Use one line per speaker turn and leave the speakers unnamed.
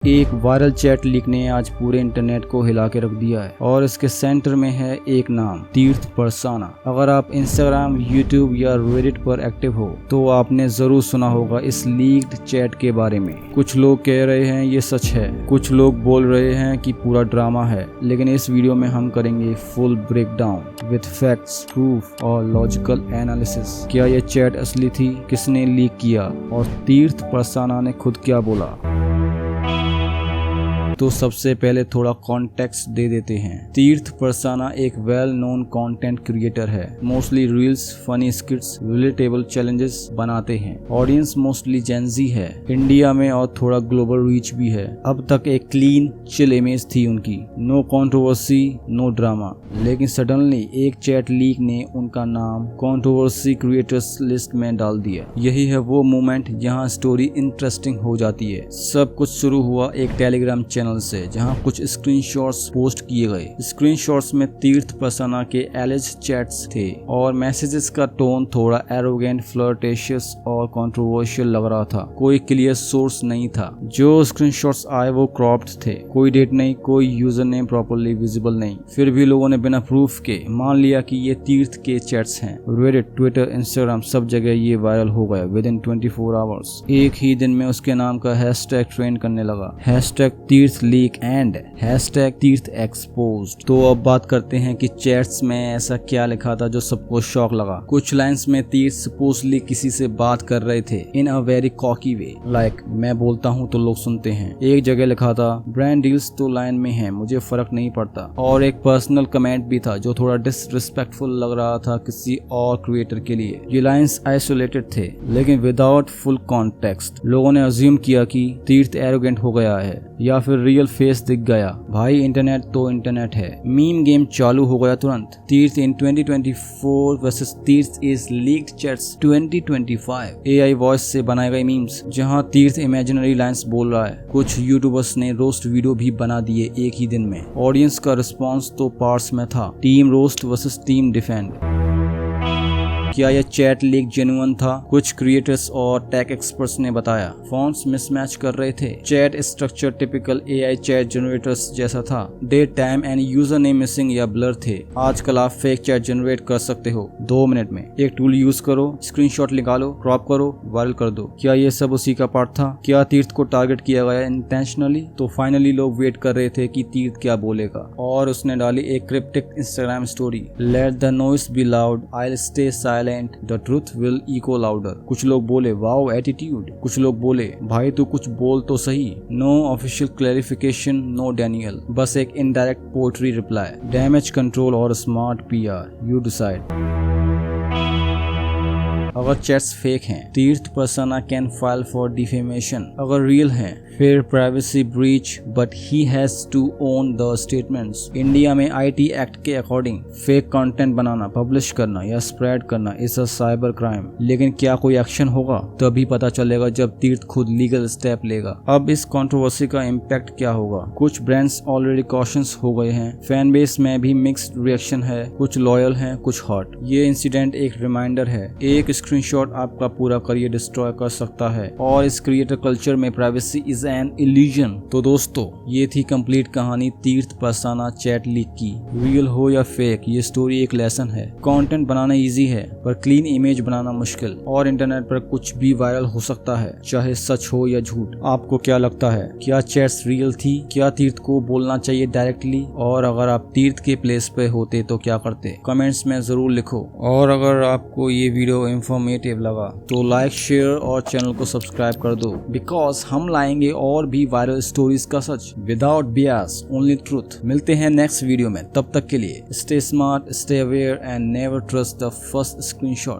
एक viral chat leak ने आज पूरे इंटरनेट को हिला के रख दिया है और इसके सेंटर में है एक नाम, तीर्थ परसाना। अगर आप इंस्टाग्राम, यूट्यूब या रेडिट पर एक्टिव हो तो आपने जरूर सुना होगा इस लीक्ड चैट के बारे में। कुछ लोग कह रहे हैं ये सच है, कुछ लोग बोल रहे हैं कि पूरा ड्रामा है, लेकिन इस वीडियो में हम करेंगे full breakdown with facts, proof और लॉजिकल एनालिसिस। क्या ये चैट असली थी, किसने लीक किया और तीर्थ परसाना ने खुद क्या बोला। तो सबसे पहले थोड़ा कॉन्टेक्स्ट दे देते हैं। तीर्थ परसाना एक वेल नोन कंटेंट क्रिएटर है। Mostly reels, funny स्किट्स, relatable challenges बनाते हैं। ऑडियंस मोस्टली जेंजी है, इंडिया में और थोड़ा ग्लोबल रीच भी है। अब तक एक क्लीन चिल इमेज थी उनकी, नो कंट्रोवर्सी, नो ड्रामा। लेकिन सडनली एक चैट लीक ने उनका नाम कंट्रोवर्सी क्रिएटर्स लिस्ट में डाल दिया। यही है वो मोमेंट जहां स्टोरी इंटरेस्टिंग हो जाती है। सब कुछ शुरू हुआ एक टेलीग्राम चैनल से, जहां कुछ स्क्रीनशॉट्स पोस्ट किए गए। स्क्रीनशॉट्स में तीर्थ परसाना के एलिज चैट्स थे और मैसेजेस का टोन थोड़ा एरोगेंट, फ्लर्टेशियस और कंट्रोवर्शियल लग रहा था। कोई क्लियर सोर्स नहीं था। जो स्क्रीनशॉट्स आए वो क्रॉप्ड थे, कोई डेट नहीं, कोई यूजर नेम प्रॉपर्ली विजिबल नहीं। फिर भी लोगों ने बिना प्रूफ के मान लिया कि ये तीर्थ के चैट्स हैं। रेडिट, ट्विटर, इंस्टाग्राम, सब जगह ये वायरल हो गया विद इन 24 आवर्स। एक ही दिन में उसके नाम का हैशटैग ट्रेंड करने लगा, हैशटैग तीर्थ लीक एंड हैशटैग तीर्थ एक्सपोज्ड। तो अब बात करते हैं कि चैट्स में ऐसा क्या लिखा था जो सबको शॉक लगा। कुछ लाइंस में तीर्थ सपोजली किसी से बात कर रहे थे in a very cocky way, like मैं बोलता हूँ तो लोग सुनते हैं। एक जगह लिखा था ब्रांड डील्स तो लाइन में है, मुझे फर्क नहीं पड़ता। और एक पर्सनल कमेंट भी था जो थोड़ा डिसरिस्पेक्टफुल लग रहा था किसी और क्रिएटर के लिए। ये लाइंस आइसोलेटेड थे लेकिन विदाउट फुल कॉन्टेक्स्ट। लोगों ने अज्यूम किया कि तीर्थ एरोगेंट हो गया है या फिर रियल फेस दिख गया। भाई इंटरनेट तो इंटरनेट है, मीम गेम चालू हो गया तुरंत। तीर्थ इन 2024 वर्सेस तीर्थ is leaked chats 2025। AI voice से बनाए गए मीम्स जहां तीर्थ इमेजिनरी लाइंस बोल रहा है। कुछ यूट्यूबर्स ने रोस्ट वीडियो भी बना दिए एक ही दिन में। ऑडियंस का रिस्पॉन्स तो पार्ट्स में था, team roast versus team defend. क्या यह चैट लीक जेन्युइन था? कुछ क्रिएटर्स और टेक एक्सपर्ट्स ने बताया फॉन्ट्स मिसमैच कर रहे थे, chat structure typical AI chat generators जैसा था, date, time and user name missing या ब्लर थे। आजकल आप फेक चैट जनरेट कर सकते हो 2 मिनट में। एक टूल यूज करो, स्क्रीनशॉट निकालो, क्रॉप करो, वायरल कर दो। क्या ये सब उसी का पार्ट था? क्या तीर्थ को टारगेट किया गया इंटेंशनली? तो फाइनली लोग वेट कर रहे थे कि तीर्थ क्या बोलेगा और उसने डाली एक cryptic Instagram story, let the noise be loud, I will stay silent, the truth will echo louder। कुछ लोग बोले वाओ एटीट्यूड, कुछ लोग बोले भाई तू कुछ बोल तो सही। No official clarification, no denial, बस एक indirect poetry reply. Damage control और स्मार्ट पीआर, यू डिसाइड। अगर चैट्स फेक हैं, Tirth Parsana can file for defamation. अगर रियल हैं, फिर privacy breach, but he has to own the statements. India में IT act के अकॉर्डिंग फेक कंटेंट बनाना, publish करना या स्प्रेड करना इज अ साइबर क्राइम। लेकिन क्या कोई एक्शन होगा? तभी पता चलेगा जब तीर्थ खुद लीगल स्टेप लेगा। अब इस कंट्रोवर्सी का इम्पैक्ट क्या होगा? कुछ ब्रांड्स ऑलरेडी कॉशंस हो गए हैं, फैन बेस में भी मिक्स्ड रिएक्शन है, कुछ लॉयल हैं, कुछ हॉट। ये इंसिडेंट एक रिमाइंडर है, एक स्क्रीनशॉट आपका पूरा करियर डिस्ट्रॉय कर सकता है और इस क्रिएटर कल्चर में प्राइवेसी इज एन इल्यूजन। तो दोस्तों ये थी कंप्लीट कहानी तीर्थ परसाना चैट लीक की। रियल हो या फेक, ये स्टोरी एक लेसन है। कंटेंट बनाना इजी है पर क्लीन इमेज बनाना मुश्किल, और इंटरनेट पर कुछ भी वायरल हो सकता है, चाहे सच हो या झूठ। आपको क्या लगता है, क्या चैट्स रियल थी? क्या तीर्थ को बोलना चाहिए डायरेक्टली? और अगर आप तीर्थ के प्लेस पे होते तो क्या करते? कमेंट्स में जरूर लिखो। और अगर आपको ये वीडियो इंफॉर्मेटिव लगा तो लाइक, शेयर और चैनल को सब्सक्राइब कर दो, बिकॉज हम लाएंगे और भी वायरल स्टोरीज का सच, विदाउट बियास, ओनली ट्रूथ। मिलते हैं नेक्स्ट वीडियो में, तब तक के लिए stay smart, stay aware and never trust the first screenshot.